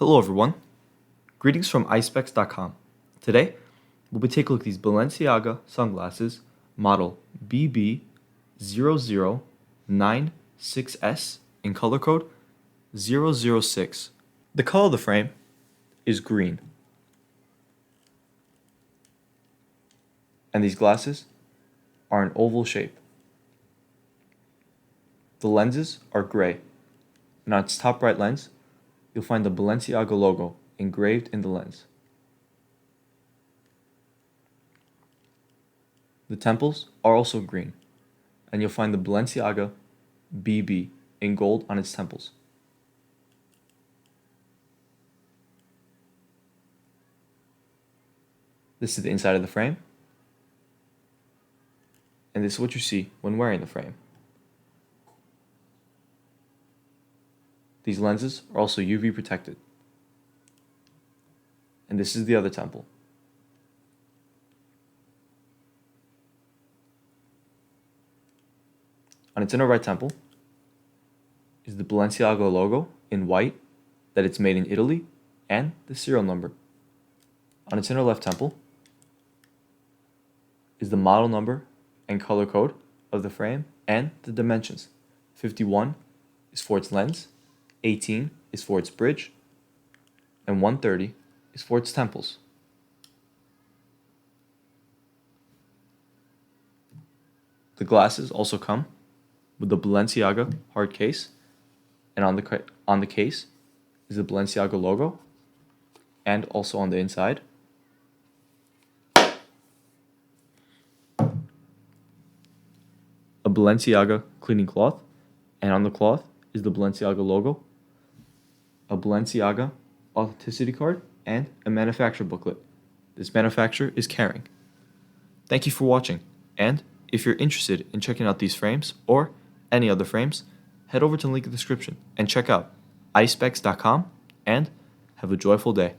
Hello everyone, greetings from Eyespecs.com. Today, we'll be taking a look at these Balenciaga sunglasses, model BB0096s in color code 006. The color of the frame is green. And these glasses are an oval shape. The lenses are gray, and on its top right lens, you'll find the Balenciaga logo engraved in the lens. The temples are also green, and you'll find the Balenciaga BB in gold on its temples. This is the inside of the frame, and this is what you see when wearing the frame. These lenses are also UV protected. And this is the other temple. On its inner right temple is the Balenciaga logo in white that it's made in Italy and the serial number. On its inner left temple is the model number and color code of the frame and the dimensions. 51 is for its lens, 18 is for its bridge, and 130 is for its temples. The glasses also come with the Balenciaga hard case, and on the case is the Balenciaga logo, and also on the inside a Balenciaga cleaning cloth, and on the cloth is the Balenciaga logo, a Balenciaga authenticity card, and a manufacturer booklet. This manufacturer is Caring. Thank you for watching, and if you're interested in checking out these frames or any other frames, head over to the link in the description and check out eyespecs.com and have a joyful day.